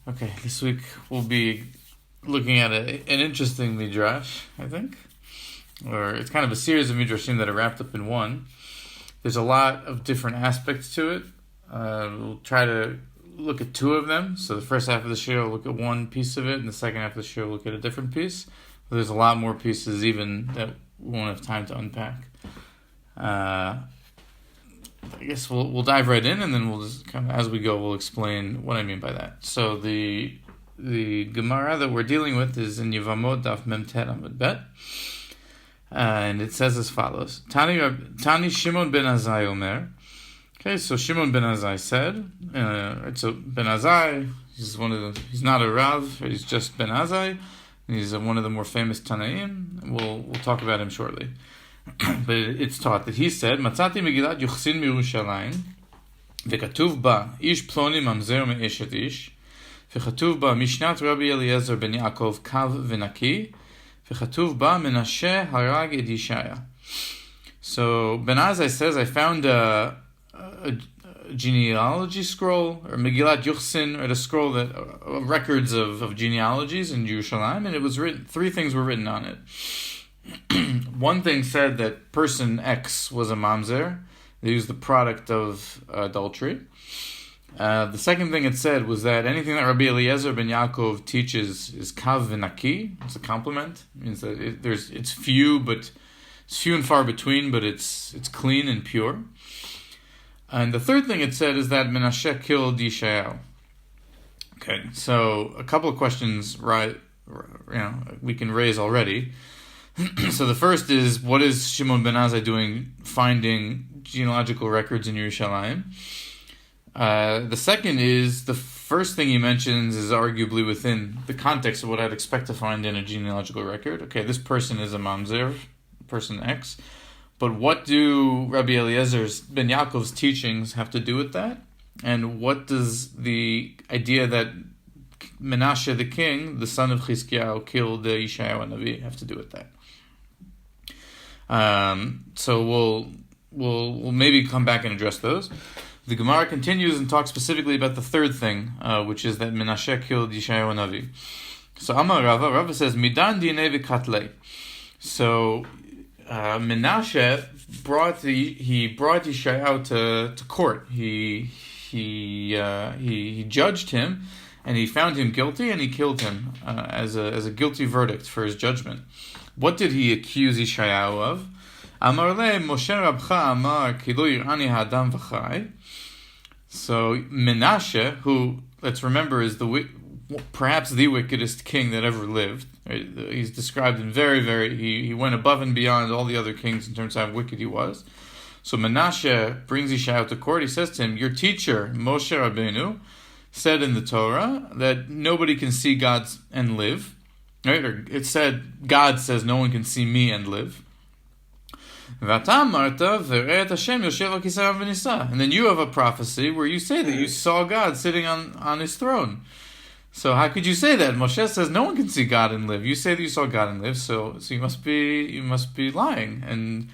Okay, this week we'll be looking at an interesting midrash, I think. Or it's kind of a series of midrashim that are wrapped up in one. There's a lot of different aspects to it. We'll try to look at two of them. So the first half of the show, we'll look at one piece of it, and the second half of the show, we'll look at a different piece. But there's a lot more pieces even that we won't have time to unpack. I guess we'll dive right in, and then we'll just kind of, as we go, we'll explain what I mean by that. So the Gemara that we're dealing with is in Yevamot daf memtet amud bet, and it says as follows: Tani Shimon ben Azai Omer. Okay, so Shimon ben Azai said, so ben Azai, he's not a Rav, he's just ben Azai. He's one of the more famous Tanaim. We'll talk about him shortly. But it's taught that he said, Matzati Megillat Yuchsin Mirushalayim, וכתוב בה, איש פלוני ממזר מאשת איש, וכתוב בה, משנת רבי אליעזר בן יעקב קו ונקי, וכתוב בה, מנשה הרג את ישעיה. So Ben Azai says, I found a genealogy scroll, or Megillat Yuchsin, or a scroll that records of genealogies in Yerushalayim, and it was written. Three things were written on it. One thing said that person X was a mamzer. They was the product of adultery. The second thing it said was that anything that Rabbi Eliezer ben Yaakov teaches is kav v'naki. It's a compliment. It means that it's few and far between, but it's clean and pure. And the third thing it said is that Menashe killed Yishayahu. Okay, so a couple of questions, right? We can raise already. So the first is, what is Shimon ben Azai doing finding genealogical records in Yerushalayim? The second is, the first thing he mentions is arguably within the context of what I'd expect to find in a genealogical record. Okay, this person is a mamzer, person X. But what do Rabbi Eliezer's ben Yaakov's teachings have to do with that? And what does the idea that Menashe the king, the son of Chizkiyahu, killed the Yeshayahu Navi have to do with that? So we'll maybe come back and address those. The Gemara continues and talks specifically about the third thing, which is that Menashe killed Yeshayahu Navi. So Amar Rava says, Midan dinei v'katlei. So Menashe brought Yeshayahu to court. He judged him, and he found him guilty, and he killed him as a guilty verdict for his judgment. What did he accuse Yeshayahu of? Amar le Moshe Rabcha Amar ki lo yirani ha'adam v'chai. So Menashe, who, let's remember, is perhaps the wickedest king that ever lived. Right? He's described in he went above and beyond all the other kings in terms of how wicked he was. So Menashe brings Yeshayahu to court. He says to him, your teacher, Moshe Rabbeinu, said in the Torah that nobody can see God and live. Right? Or it said, God says no one can see me and live. And then you have a prophecy where you say that you saw God sitting on his throne. So how could you say that? Moshe says no one can see God and live. You say that you saw God and live, so you must be lying. And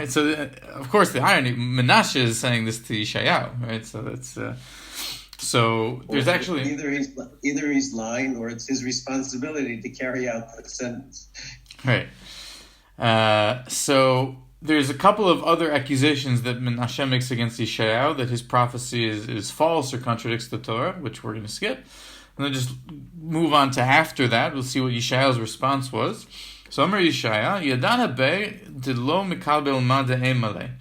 so of course the irony, Menashe is saying this to Yeshayahu, right? So that's so there's actually either he's lying or it's his responsibility to carry out the sentence. Right. So there's a couple of other accusations that Menashe makes against Yeshayahu, that his prophecy is false or contradicts the Torah, which we're going to skip. And then just move on to after that. We'll see what Yeshayahu's response was. So Amar Yeshayahu, Yadana be de lo mikabel ma de emale.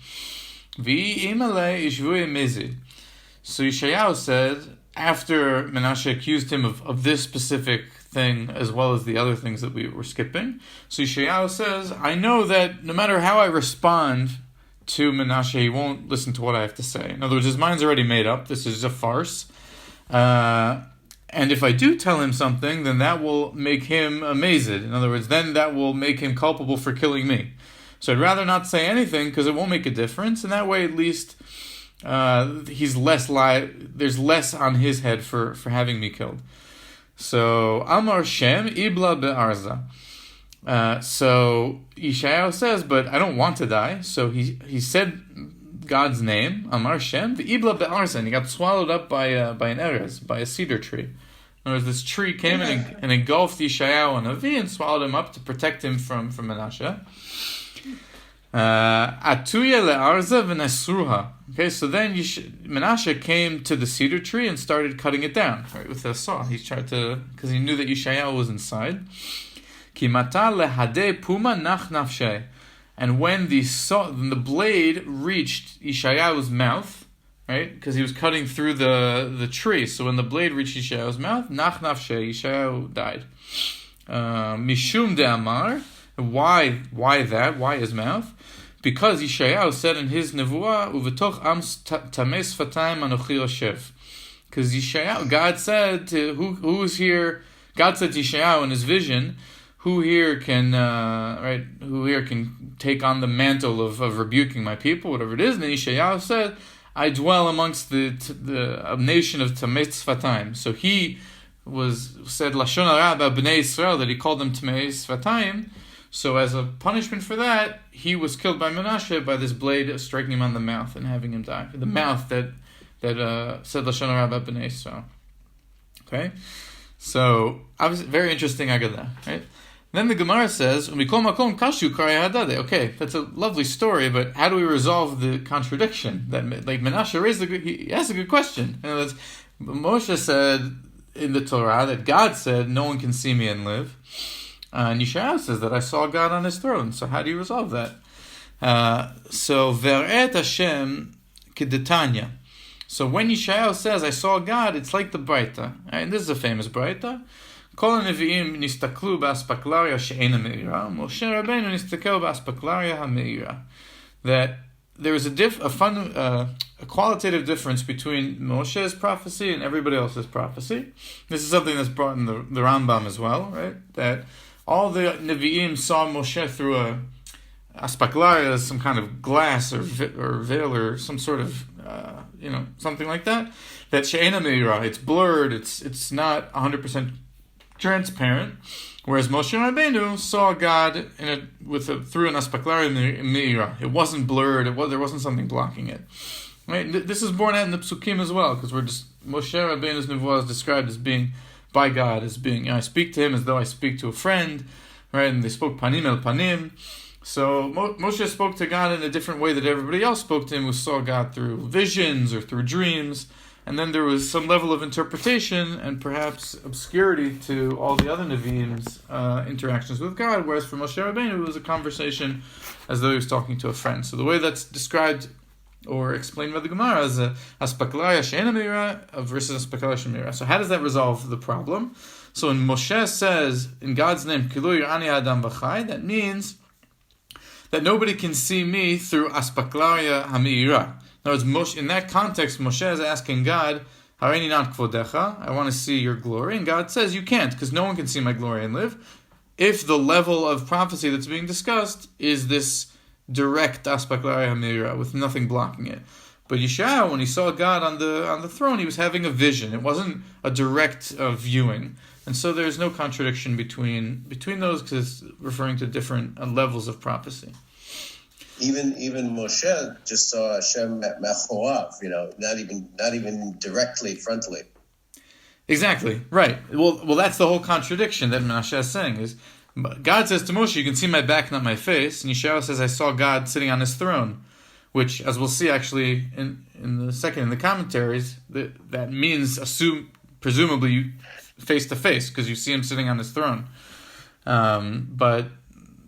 Vi emale ishvu emezi. So Yeshayahu said, after Menashe accused him of this specific thing, as well as the other things that we were skipping, so Yeshayahu says, I know that no matter how I respond to Menashe, he won't listen to what I have to say. In other words, his mind's already made up. This is a farce. And if I do tell him something, then that will make him amazed. In other words, then that will make him culpable for killing me. So I'd rather not say anything, because it won't make a difference, and that way at least there's less on his head for having me killed. So Amar Shem Ibla Be'arza. So Yeshayahu says, but I don't want to die. So he said God's name, Amar Shem, v'ibla be'arza, and he got swallowed up by an erez, by a cedar tree. In other words, this tree came and engulfed Yeshayahu and Avi and swallowed him up to protect him from Menashe. Atuya le'arza v'nesruha. Okay, so then Menashe came to the cedar tree and started cutting it down, right, with a saw. He tried to, because he knew that Yeshayahu was inside. Ki mata lehade puma nach nafshe. And when the blade reached Yeshayahu's mouth, right, because he was cutting through the tree, so when the blade reached Yeshayahu's mouth, nach nafshe, Yeshayahu died. Mishum de'amar. Why that? Why his mouth? Because Yeshayahu said in his nevuah, "Uvetoch am tamei sfatayim anochi yoshev." Because Yeshayahu, God said to who's here. God said to Yeshayahu in his vision, who here can take on the mantle of rebuking my people, whatever it is. And Yeshayahu said, I dwell amongst the nation of tamei sfatayim. So he said lashon hara about bnei Israel, that he called them tamei sfatayim. So as a punishment for that, he was killed by Menashe by this blade striking him on the mouth and having him die. The mouth that said lashon hara about bnei Israel. Okay, so obviously very interesting Agadah, right? Then the Gemara says, okay, that's a lovely story, but how do we resolve the contradiction? That, like, Menashe he asked a good question. In other words, Moshe said in the Torah that God said, no one can see me and live. And Yeshayahu says that I saw God on his throne. So how do you resolve that? So Ver'et Hashem Kedetanya. So when Yeshayahu says, I saw God, it's like the Breita. Right? And this is a famous Breita. כל הנביאים נסתכלו באספקלריא שאינה מאירה, משה רבנו נסתכל באספקלריא המאירה. That there is a qualitative difference between Moshe's prophecy and everybody else's prophecy. This is something that's brought in the Rambam as well, right? That all the Nevi'im saw Moshe through a Aspaklaria, some kind of glass or veil or some sort of, something like that. That She'ena Meira, it's blurred, it's not 100% transparent. Whereas Moshe Rabbeinu saw God through an Aspaklaria Meira. It wasn't blurred, there wasn't something blocking it. Right? This is borne out in the Psukim as well, because Moshe Rabbeinu's Nevuah is described as being by God, as being, I speak to him as though I speak to a friend, right? And they spoke panim el panim. So Moshe spoke to God in a different way that everybody else spoke to him, who saw God through visions or through dreams. And then there was some level of interpretation and perhaps obscurity to all the other Nevi'im's interactions with God, whereas for Moshe Rabbeinu it was a conversation as though he was talking to a friend. So the way that's described or explained by the Gemara is Aspaklaria She'ena Meira versus Aspaklaria She'ena Meira. So how does that resolve the problem? So when Moshe says, in God's name, Kilu Yirani Adam V'chai, that means that nobody can see me through Aspaklaria HaMeira. In other words, in that context, Moshe is asking God, Hareini not kvodecha, I want to see your glory. And God says, you can't, because no one can see my glory and live. If the level of prophecy that's being discussed is this direct Aspaklaria HaMeira, with nothing blocking it. But Yeshayahu, when he saw God on the throne, he was having a vision. It wasn't a direct viewing. And so there's no contradiction between those, because it's referring to different levels of prophecy. Even Moshe just saw Hashem mechorav, not even directly, frontally. Exactly, right. Well, that's the whole contradiction that Menashe is saying. Is God says to Moshe, you can see my back, not my face. And Yeshayahu says, I saw God sitting on his throne. Which, as we'll see actually in the commentaries, that means presumably face to face, because you see him sitting on his throne. But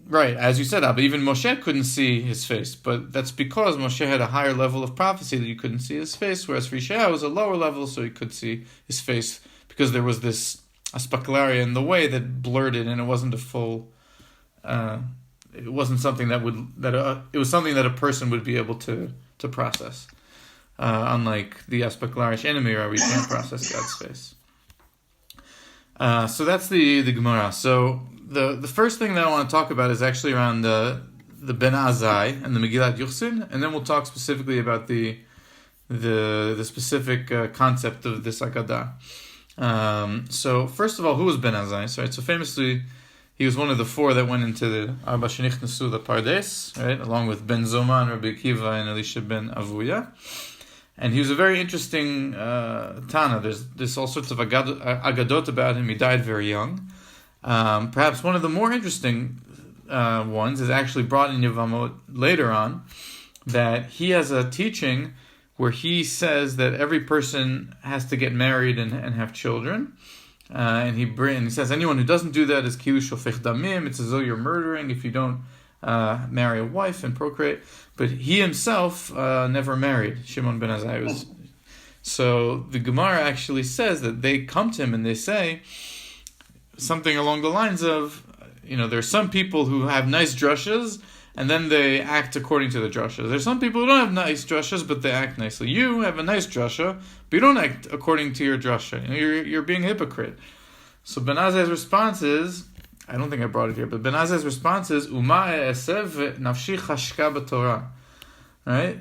right, as you said, Abba, even Moshe couldn't see his face, but that's because Moshe had a higher level of prophecy that you couldn't see his face, whereas for Yeshayahu was a lower level, so he could see his face because there was this Aspaklaria in the way that blurred it, and it wasn't a full. It wasn't something it was something that a person would be able to process, unlike the Aspaklaria She'ena Meira, where you can't process God's face. So that's the Gemara. So the first thing that I want to talk about is actually around the Ben Azai and the Megillat Yuchsin, and then we'll talk specifically about the specific concept of this Agadah. So first of all, who was Ben Azai? So famously, He was one of the four that went into the Arba Shenichnasu the Pardes, right, along with Ben Zoma and Rabbi Akiva and Elisha ben Avuya. And he was a very interesting Tana. There's all sorts of agadot about him. He died very young. Perhaps one of the more interesting ones is actually brought in Yevamot later on, that he has a teaching where he says that every person has to get married and have children. And he says anyone who doesn't do that is kilu shofech damim. It's as though you're murdering if you don't marry a wife and procreate. But he himself never married. Shimon ben Azai was. So the Gemara actually says that they come to him and they say something along the lines of, there are some people who have nice drushes and then they act according to the drushes. There's some people who don't have nice drushes, but they act nicely. You have a nice drusha, but you don't act according to your drusha. You're being a hypocrite. So Ben Azai's response is, I don't think I brought it here, but Ben Azai's response is, Uma e'esev nafshi chashka b'torah. Right?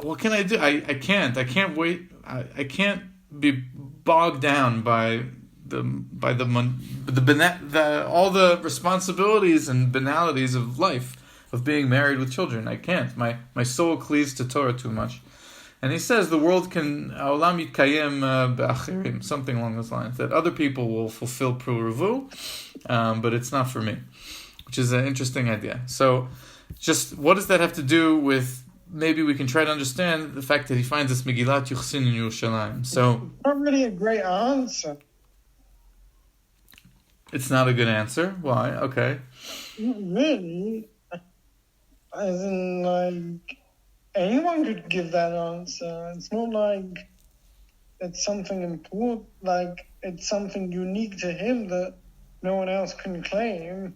What can I do? I can't wait. I can't be bogged down by all the responsibilities and banalities of life, of being married with children. I can't. My soul cleaves to Torah too much. And he says the world can olam yitkayem b'achirim, something along those lines, that other people will fulfill pruruvu, but it's not for me, which is an interesting idea. So, just what does that have to do with? Maybe we can try to understand the fact that he finds this Megillat Yuchsin in Yerushalayim. So, not really a great answer. It's not a good answer. Why? Okay. Not really. As in, anyone could give that answer. It's not like it's something important, like it's something unique to him that no one else can claim.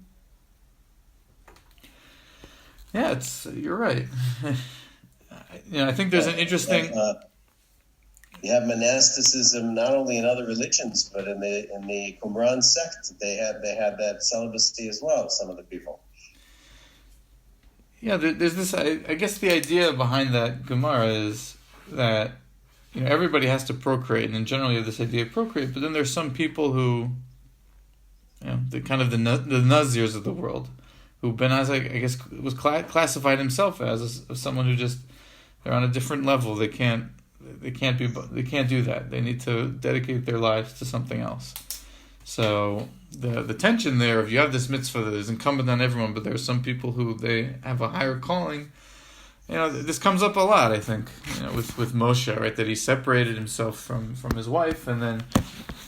Yeah, you're right. I think there's an interesting... You have monasticism not only in other religions, but in the Qumran sect, they had that celibacy as well. Some of the people. Yeah, there's this. I guess the idea behind that Gemara is that everybody has to procreate, and in general you have this idea of procreate. But then there's some people who, the kind of the Nazirs of the world, who Ben Azai, I guess, was classified himself as someone who just they're on a different level. They can't do that. They need to dedicate their lives to something else. So the tension there of you have this mitzvah that is incumbent on everyone, but there are some people who they have a higher calling. This comes up a lot, I think, with Moshe, right? That he separated himself from his wife, and then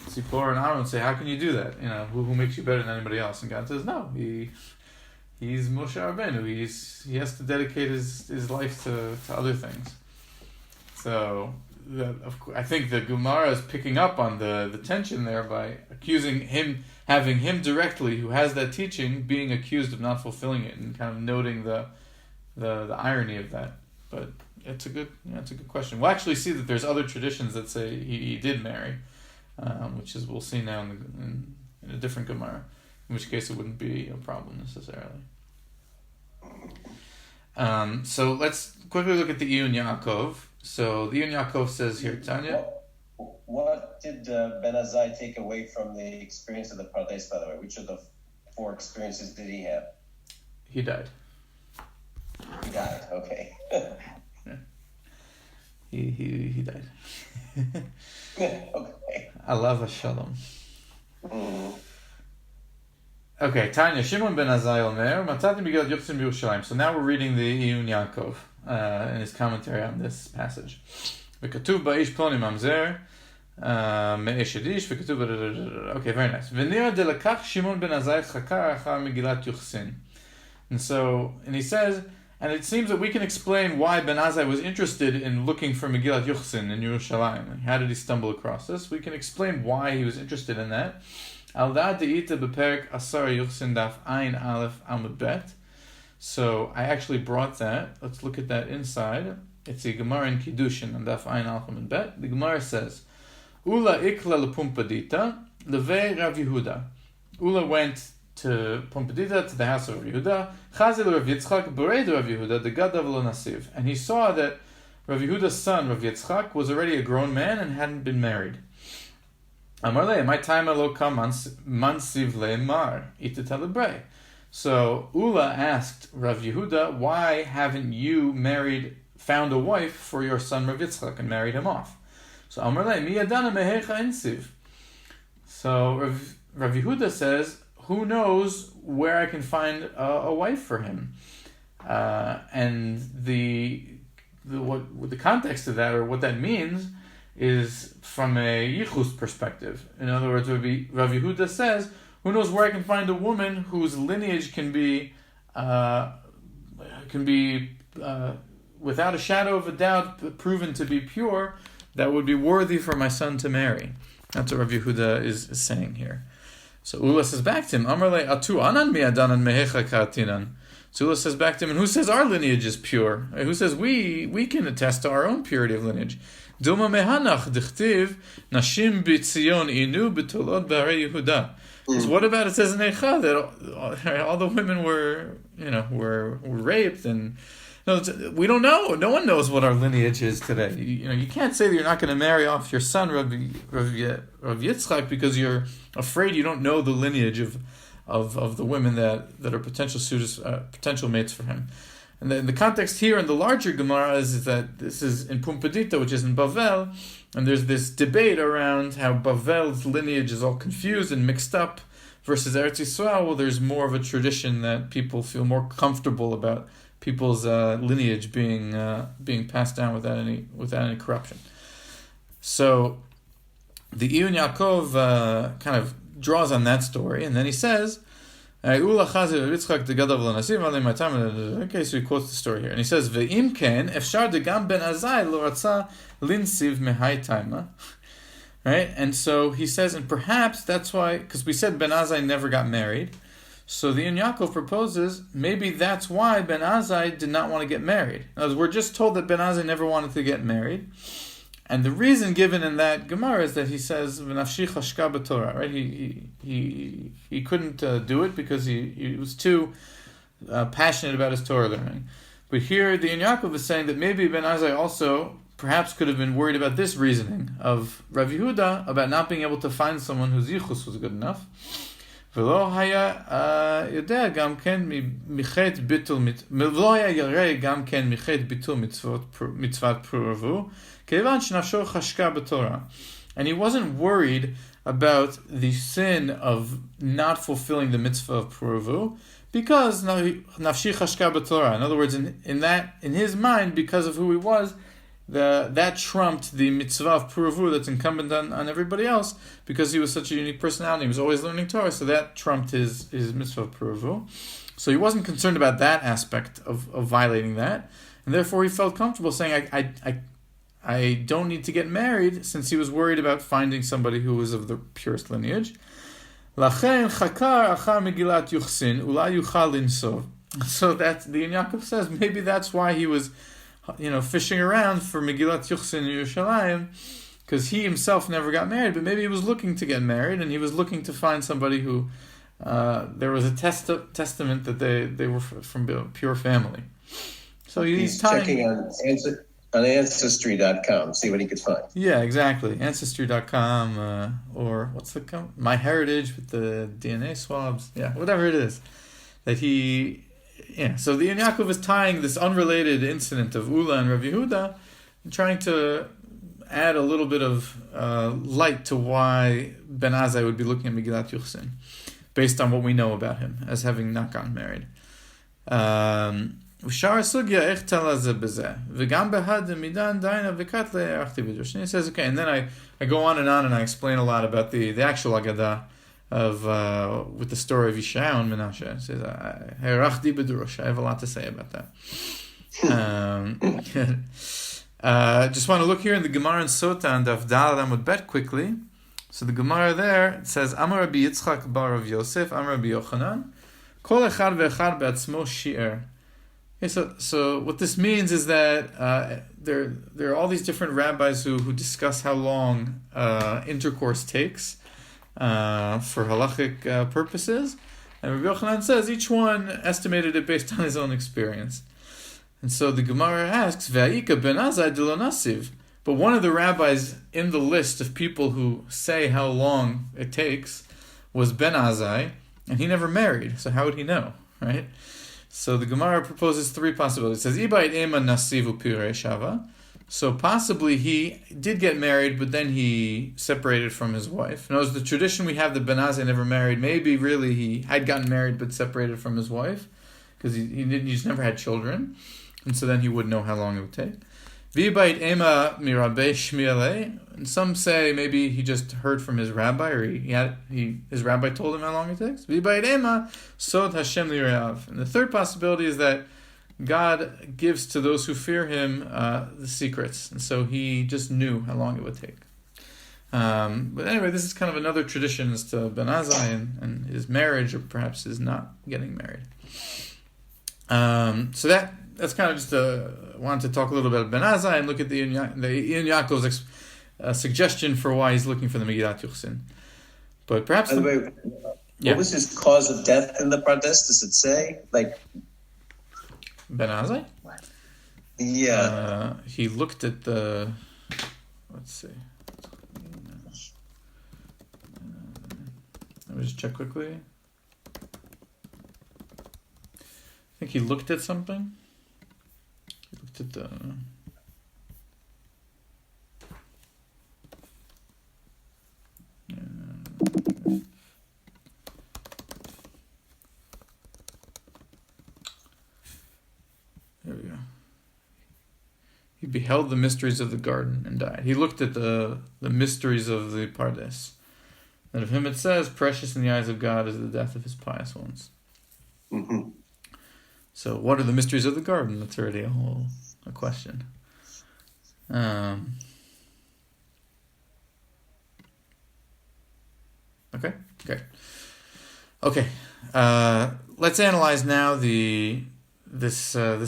Tzipor and Aaron say, "How can you do that? Who makes you better than anybody else?" And God says, "No, he's Moshe Rabbeinu. He has to dedicate his life to other things." So, I think the Gemara is picking up on the tension there by accusing having him directly, who has that teaching, being accused of not fulfilling it, and kind of noting the irony of that. But it's a good question. We'll actually see that there's other traditions that say he did marry, which is we'll see now in a different Gemara, in which case it wouldn't be a problem necessarily. So let's quickly look at the Iyun Yaakov. So the Iyun Yaakov says here, Tanya. What did Ben Azai take away from the experience of the Pardes, by the way? Which of the 4 experiences did he have? He died. He died, okay. Yeah. He died. Okay. Alav Shalom. Mm-hmm. Okay, Tanya, Shimon ben Azai Omer, Matati Megillat Yuchsin b'Yerushalayim. So now we're reading the Iyun Yaakov in his commentary on this passage. V'katuv ba'ish ploni mamzer me'esh edish v'katuv. Okay, very nice. V'nira delakach Shimon ben Azai chakar achar Megillat Yuchsin. And he says, and it seems that we can explain why Ben Azai was interested in looking for Megillat Yuchsin in Yerushalayim. How did he stumble across this? We can explain why he was interested in that. Al da'at de'ita beperek asar Yuchsin daf ayin aleph amud bet. So I actually brought that. Let's look at that inside. It's a Gemara in Kiddushin on daf ayin aleph amud bet. The Gemara says, Ula ikla lepumpadita levei Rav Yehuda. Ula went to Pumpadita, to the house of Rav Yehuda. Chazil Rav Yitzchak bereid Rav Yehuda the gadav lo nasiv, and he saw that Rav Yehuda's son Rav Yitzchak was already a grown man and hadn't been married. Amar le, my time lo kam mansiv le mar itetalebre. So Ula asked Rav Yehuda, why haven't you found a wife for your son Rav Yitzchak and married him off? So Amar le, mi yadana mehecha insiv. So Rav Yehuda says, who knows where I can find a wife for him? And the context of that, or what that means, is from a yichus perspective. In other words, Rav Yehuda says, who knows where I can find a woman whose lineage can be without a shadow of a doubt proven to be pure, that would be worthy for my son to marry. That's what Rav Yehuda is saying here. So Ula says back to him, Amar le atu anan mi'adanan mehecha ka'atinan. So Ula says back to him, and who says our lineage is pure? Who says we can attest to our own purity of lineage? Dilma mehanach dichtiv nashim b'tzion inu b'tolot b'arei Yehuda. So what about it says in Eicha that all the women were raped, and we don't know. No one knows what our lineage is today. You can't say that you're not going to marry off your son Rav Yitzchak because you're afraid you don't know the lineage of the women that are potential suitors, potential mates for him. And the context here in the larger Gemara is that this is in Pumbedita, which is in Bavel, and there's this debate around how Bavel's lineage is all confused and mixed up versus Eretz Yisrael. Well, there's more of a tradition that people feel more comfortable about people's lineage being passed down without any corruption. So the Iyun Yaakov kind of draws on that story, and then he says, okay, so he quotes the story here, and he says, "Ve'im ken efshar degam ben azai lo ratza linsiv mehai taima." Right, and so he says, and perhaps that's why, because we said Ben Azai never got married, so the Iyun Yaakov proposes maybe that's why Ben Azai did not want to get married. In other words, we're just told that Ben Azai never wanted to get married, and the reason given in that Gemara is that he says v'nafshi chashka b'Torah. Right, he couldn't do it because he was too passionate about his Torah learning. But here the Iyun Yaakov is saying that maybe Ben Azai also perhaps could have been worried about this reasoning of Rav Yehuda about not being able to find someone whose yichus was good enough. ולא היה יודע גם כן מחטא ביטול מצוות פרו כיוון שנפשו חשקה בתורה. And he wasn't worried about the sin of not fulfilling the mitzvah of pruvu because nafshi chashka b'Torah. In other words, in his mind, because of who he was, that trumped the mitzvah of pruvu that's incumbent on everybody else, because he was such a unique personality. He was always learning Torah, so that trumped his mitzvah of pruvu. So he wasn't concerned about that aspect of violating that, and therefore he felt comfortable saying, I don't need to get married, since he was worried about finding somebody who was of the purest lineage. Lachen chakar achar Megillat Yuchsin ulai yuchal linsov. So that the Iyun Yaakov says maybe that's why he was fishing around for Megillat Yuchsin in Yerushalayim, because he himself never got married, but maybe he was looking to get married, and he was looking to find somebody who there was a testament that they were from a pure family. So he's checking on Ancestry.com, see what he could find. Yeah, exactly. Ancestry.com, or what's the MyHeritage with the DNA swabs. Yeah, whatever it is. That so the Iyun Yaakov is tying this unrelated incident of Ula and Rav Yehuda, and trying to add a little bit of light to why Ben Azai would be looking at Megillat Yuchsin, based on what we know about him as having not gotten married. And he says, okay, and then I go on and I explain a lot about the actual Agadah of with the story of Yishayahu and Menashe. He says, I have a lot to say about that. Just want to look here in the Gemara in Sota and Daf Daled Amud Bet quickly. So the Gemara there, it says, Amar Rabbi Yitzchak bar Rav Yosef, Amar Rabbi Yochanan, Kol echad ve'echad be'atzmo shi'er. Okay, so what this means is that there are all these different rabbis who discuss how long intercourse takes for halachic purposes, and Rabbi Yochanan says each one estimated it based on his own experience. And so the Gemara asks, Ve'ayika ben Azai de lo nasiv. But one of the rabbis in the list of people who say how long it takes was Ben Azai, and he never married, so how would he know, right? So the Gemara proposes three possibilities. It says, Ibait ema nasivu pire shava. So possibly he did get married, but then he separated from his wife. In other words, the tradition we have that Ben Azai never married, maybe really he had gotten married but separated from his wife, because he just never had children, and so then he would know how long it would take. V'ibait ema mirabe shmiele, and some say maybe he just heard from his rabbi, or his rabbi told him how long it takes. V'ibait ema sod Hashem li'reav. And the third possibility is that God gives to those who fear Him the secrets, and so He just knew how long it would take. But anyway, this is kind of another tradition as to Ben Azai and his marriage, or perhaps his not getting married. So that's kind of just wanted to talk a little bit about Ben Azai and look at the Ian Yaakov's suggestion for why he's looking for the Megillat Yuchsin. But perhaps by the way, what was his cause of death in the Pardes? Does it say Ben Azai? Yeah. He looked at the. Let's see. Let me just check quickly. I think he looked at something. He looked at the. There we go. He beheld the mysteries of the garden and died. He looked at the mysteries of the Pardes. And of him it says, precious in the eyes of God is the death of his pious ones. Mm-hmm. So what are the mysteries of the garden? That's already a question. Okay, good. Okay, let's analyze now this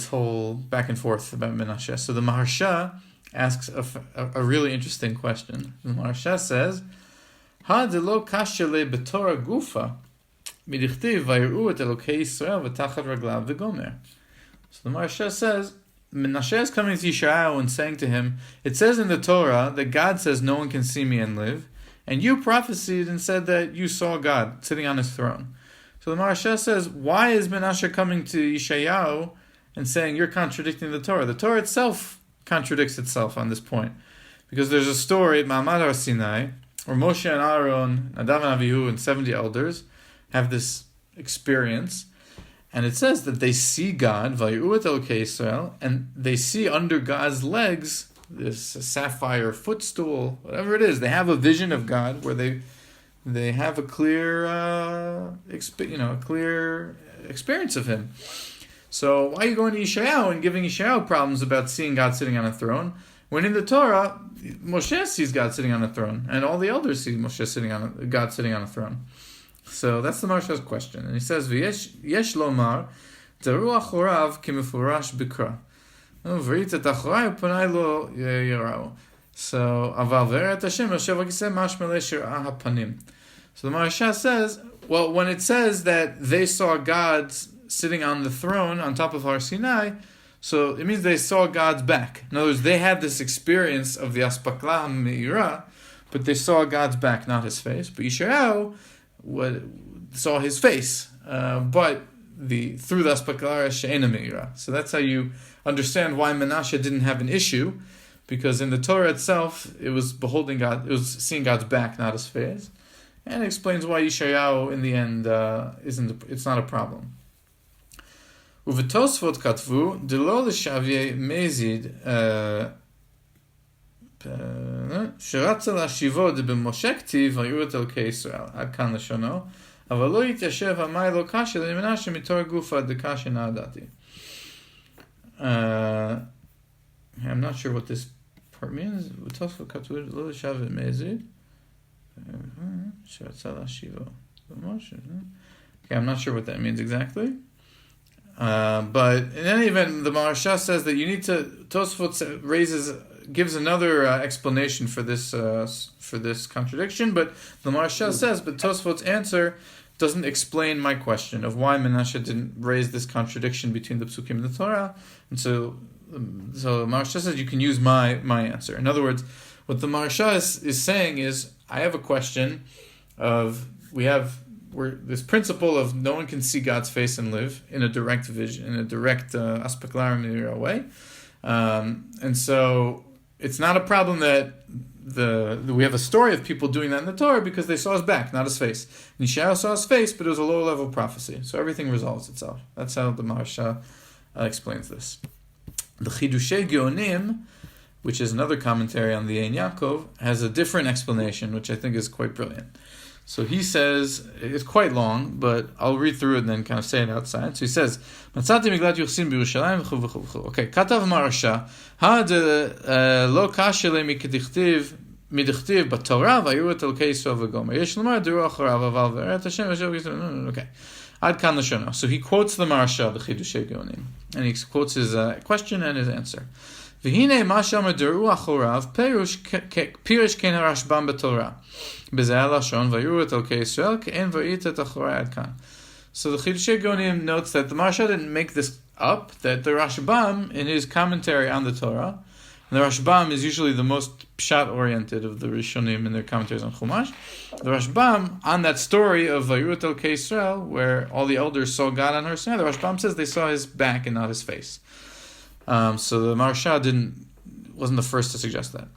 whole back and forth about Menashe. So the Maharsha asks a really interesting question. The Maharsha says, Ha de lo kashe le betorah gufa midichtiv vayiru et Elokei Yisrael v'tachat raglav v'gomer. So the Maharsha says, Menashe is coming to Yeshayahu and saying to him, it says in the Torah that God says no one can see me and live, and you prophesied and said that you saw God sitting on his throne. So the Maharsha says, why is Menashe coming to Yeshayahu and saying you're contradicting the Torah? The Torah itself contradicts itself on this point. Because there's a story at Ma'amad Har Sinai where Moshe and Aaron, Nadav and Avihu, and 70 elders have this experience. And it says that they see God, Vayiru et Elokei Yisrael, and they see under God's legs this sapphire footstool, whatever it is. They have a vision of God where they have a clear, clear experience of Him. So why are you going to Yeshayahu and giving Yeshayahu problems about seeing God sitting on a throne, when in the Torah, Moshe sees God sitting on a throne, and all the elders see God sitting on a throne? So that's the Maharsha's question, and he says, "Yesh lomar, teruach horav kimefurash bikra, v'ritat achorei upanai lo yerau." So aval v'eret Hashem yoshev v'kiseh mashmalei shirah hapanim. So the Maharsha says, well, when it says that they saw God sitting on the throne on top of Har Sinai, so it means they saw God's back. In other words, they had this experience of the Baaspeklarיא Meira, but they saw God's back, not his face. But Yeshayahu saw his face, but through the Baaspeklarיא She'ina Meira. So that's how you understand why Menashe didn't have an issue, because in the Torah itself, it was beholding God, it was seeing God's back, not his face. And it explains why Yeshayahu, in the end, it's not a problem. Uv'tosfot katvu delo l'shavye mezid sheratza l'shivo de b'moshe ktiv vayiru et Elokei Yisrael ad kan l'shono aval lo yityashev hamay lo kashe le'menashe mitorah gufa de kashe na'adati. I'm not sure what this part means. Uv'tosfot katvu delo l'shavye mezid sheratza l'shivo b'moshe. Okay, I'm not sure what that means exactly. But in any event, the Maharsha says that you need to. Tosfot gives another explanation for this contradiction. But the Maharsha says, but Tosfot's answer doesn't explain my question of why Menashe didn't raise this contradiction between the psukim and the Torah. And so Maharsha says you can use my answer. In other words, what the Maharsha is saying is, I have a question of, this principle of no one can see God's face and live in a direct vision, in a direct Baaspeklarיא Meira way. And so it's not a problem that we have a story of people doing that in the Torah because they saw his back, not his face. Yeshayahu saw his face, but it was a low-level prophecy. So everything resolves itself. That's how the Maharsha explains this. The Chidushei Geonim, which is another commentary on the Ein Yaakov, has a different explanation, which I think is quite brilliant. So he says, it's quite long, but I'll read through it and then kind of say it outside. So he says, Matzati Miglat Yochsin b'Yerushalayim v'chu v'chu v'chu. Okay, Katav Maharsha, lo kashele midichtiv b'Torah v'ayuru et Elokei Yisrael v'gomer. Yesh l'mar diru acharav aval v'eret Hashem v'shem. Okay. Ad kan l'shono. So he quotes the Maharsha, the Chidushei Geonim, and he quotes his question and his answer. V'hinei ma she'amar diru achorav pirush ken harashbam b'Torah. So the Chidushei Geonim notes that the Maharsha didn't make this up, that the Rashbam, in his commentary on the Torah, and the Rashbam is usually the most pshat-oriented of the Rishonim in their commentaries on Chumash, the Rashbam, on that story of Vayirut Elokei Yisrael, where all the elders saw God on Har Sinai, the Rashbam says they saw his back and not his face. So the Maharsha wasn't the first to suggest that.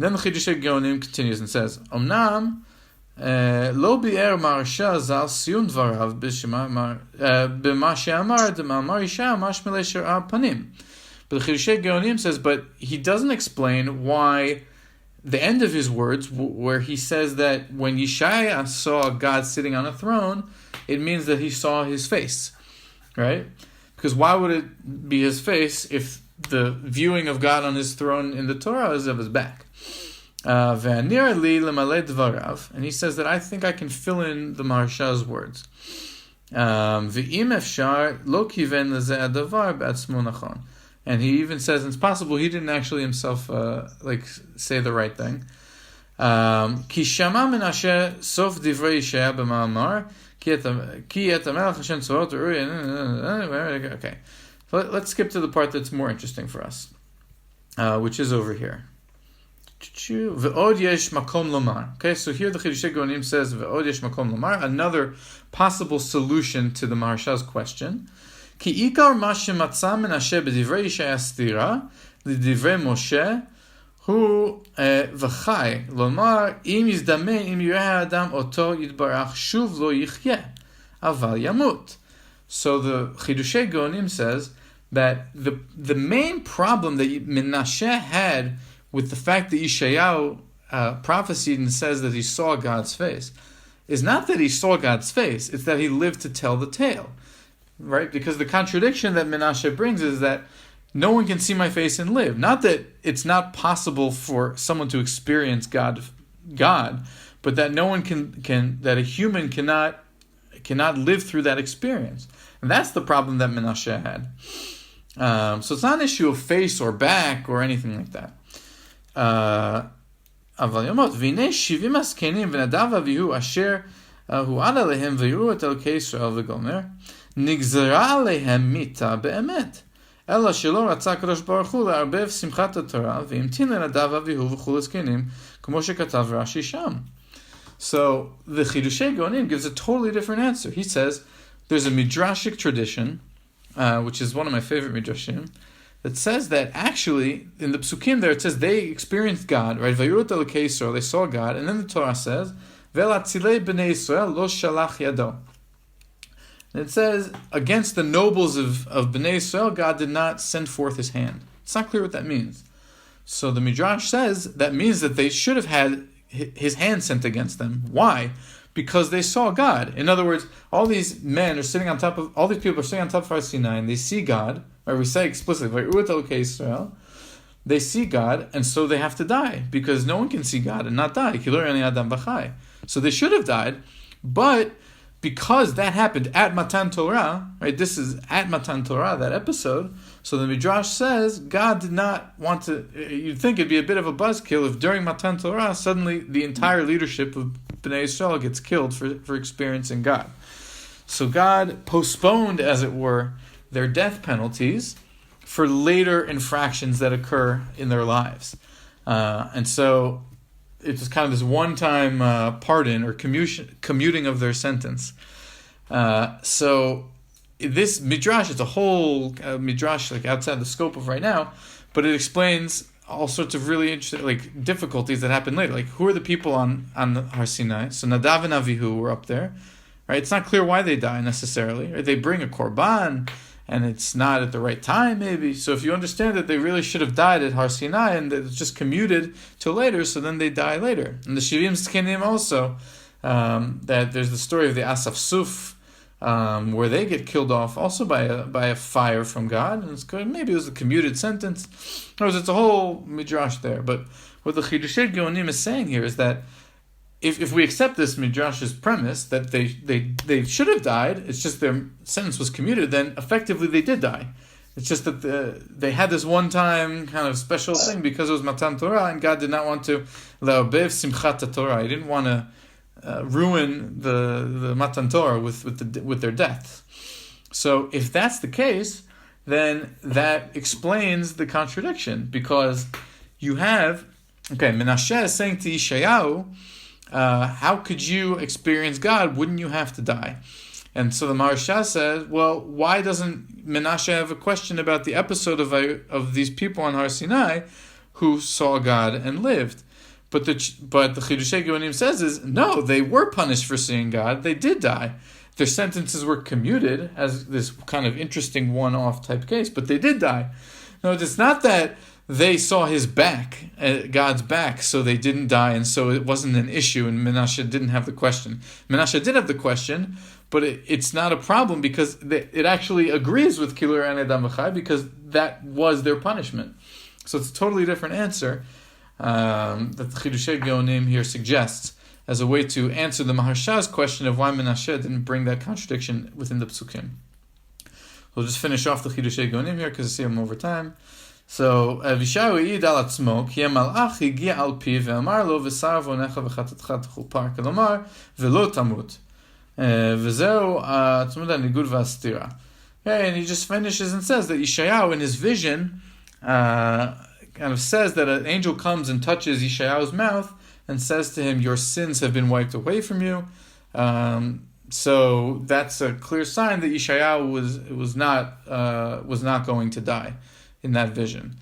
Then the Chidushei Geonim continues and says, Omnam lo bi'er Maharsha zal siyum dvarav b'ma she'amar d'ma'amar isha mash melei shir'ah panim. But the Chidushei Geonim says, but he doesn't explain why the end of his words, where he says that when Yeshaya saw God sitting on a throne, it means that he saw his face, right? Because why would it be his face if the viewing of God on his throne in the Torah is of his back? And he says that I think I can fill in the Maharsha's words. And he even says it's possible he didn't actually himself say the right thing. Okay, so let's skip to the part that's more interesting for us, which is over here. Okay, so here the Chidushei Geonim says ve'od yesh makom lomar, another possible solution to the Maharsha's question. Ki ikar ma shematza Menashe b'divrei Yeshaya stira l'divrei Moshe hu v'chai lomar im yizdamen im yireh adam oto yitbarach shuv lo yichyeh aval yamut. So the Chidushei Geonim says that the main problem that Menashe had with the fact that Yeshayahu prophesied and says that he saw God's face is not that he saw God's face, it's that he lived to tell the tale, right? Because the contradiction that Menashe brings is that no one can see my face and live. Not that it's not possible for someone to experience God, but that no one can that a human cannot live through that experience. And that's the problem that Menashe had. So it's not an issue of face or back or anything like that. אבל ימות, והנה 70 הזקנים ונדב אביהו אשר הועד עליהם ויראו את אלוקי ישראל וגומר, נגזרה עליהם מיתה באמת. אלא שלא רצה הקדוש ברוך הוא לערבב שמחת התורה, והמתין לנדב אביהו וכו' הזקנים, כמו שכתב רש"י שם. So the Chidushei Geonim gives a totally different answer. He says there's a midrashic tradition, which is one of my favorite midrashim, that says that actually, in the Psukim there, it says they experienced God, right? Vayirut Elokei Yisrael, they saw God, and then the Torah says, Ve'latzilei b'nei Yisrael lo shalach yado. And it says, against the nobles of b'nei Yisrael, God did not send forth his hand. It's not clear what that means. So the Midrash says, that means that they should have had his hand sent against them. Why? Because they saw God. In other words, all these people are sitting on top of Har Sinai, and they see God, or we say explicitly, they see God, and so they have to die, because no one can see God and not die. So they should have died, but because that happened at Matan Torah, right? This is at Matan Torah, that episode. So the Midrash says God did not want to. You'd think it'd be a bit of a buzzkill if during Matan Torah suddenly the entire leadership of Bnei Yisrael gets killed for experiencing God. So God postponed, as it were, their death penalties for later infractions that occur in their lives. And so it's kind of this one-time pardon or commuting of their sentence. So this midrash, it's a whole midrash like outside the scope of right now, but it explains all sorts of really interesting like difficulties that happen later. Like, who are the people on Har Sinai? So Nadav and Avihu were up there, right? It's not clear why they die necessarily. Right? They bring a korban, and it's not at the right time, maybe. So if you understand that they really should have died at Har Sinai, and it's just commuted to later, so then they die later. And the Shivim Zkenim also, that there's the story of the Asaf Suf, where they get killed off also by a fire from God, and it's good. Maybe it was a commuted sentence. In other words, it's a whole midrash there. But what the Chidushei Geonim is saying here is that if we accept this midrash's premise that they should have died, it's just their sentence was commuted, then effectively they did die. It's just that they had this one-time kind of special thing because it was Matan Torah, and God did not want to le'obev simchat Torah. He didn't want to ruin the Matan Torah with their death. So if that's the case, then that explains the contradiction, because you have Menashe is saying to Yeshayahu, how could you experience God? Wouldn't you have to die? And so the Maharsha says, well, why doesn't Menashe have a question about the episode of these people on Har Sinai who saw God and lived? But the Chidushei Geonim says is, no, they were punished for seeing God. They did die. Their sentences were commuted as this kind of interesting one-off type case, but they did die. No, it's not that they saw his back, God's back, so they didn't die, and so it wasn't an issue, and Menashe didn't have the question. Menashe did have the question, but it's not a problem because it actually agrees with Kilur and Edam V'chai, because that was their punishment. So it's a totally different answer that the Chidushei Geonim here suggests as a way to answer the Maharsha's question of why Menashe didn't bring that contradiction within the Psukim. We'll just finish off the Chidushei Geonim here because I see them over time. So Vishayu Eid al Atzmo ki Malach higia al pi ve'amar lo v'sar vonecha v'chatatcha t'chupar kelomar ve'lo tamut v'zeu tzmud ha'nigud v'astira. Okay, and he just finishes and says that Yeshayahu in his vision kind of says that an angel comes and touches Yeshayahu's mouth and says to him, your sins have been wiped away from you. So that's a clear sign that Yeshayahu was not going to die in that vision.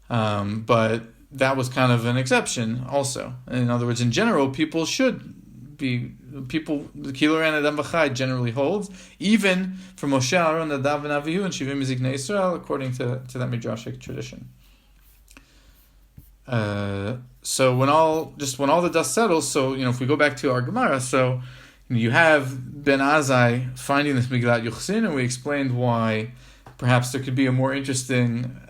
But that was kind of an exception also. In other words, in general, the Kilur and Edam V'chai generally holds, even for Moshe, Aaron, Nadav, and Avihu, and Shivim Ziknei Yisrael, according to that midrashic tradition. So when all the dust settles, so if we go back to our Gemara, so you have Ben Azai finding this Megillat Yuchsin, and we explained why perhaps there could be a more interesting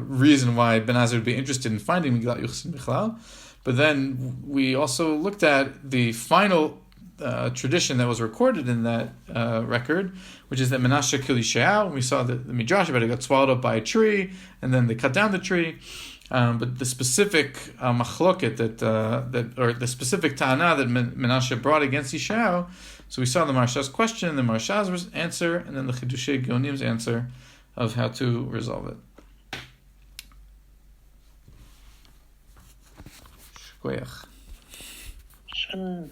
reason why Ben Azai would be interested in finding Megillat Yuchsin Bichlal. But then we also looked at the final tradition that was recorded in that record, which is that Menashe killed Yeshayahu. We saw the midrash about it got swallowed up by a tree, and then they cut down the tree. But the specific machloket or the specific ta'ana that Menashe brought against Yeshayahu, so we saw the Maharsha's question, the Maharsha's answer, and then the Chidushei Geonim's answer of how to resolve it. Shkoyach. Sure.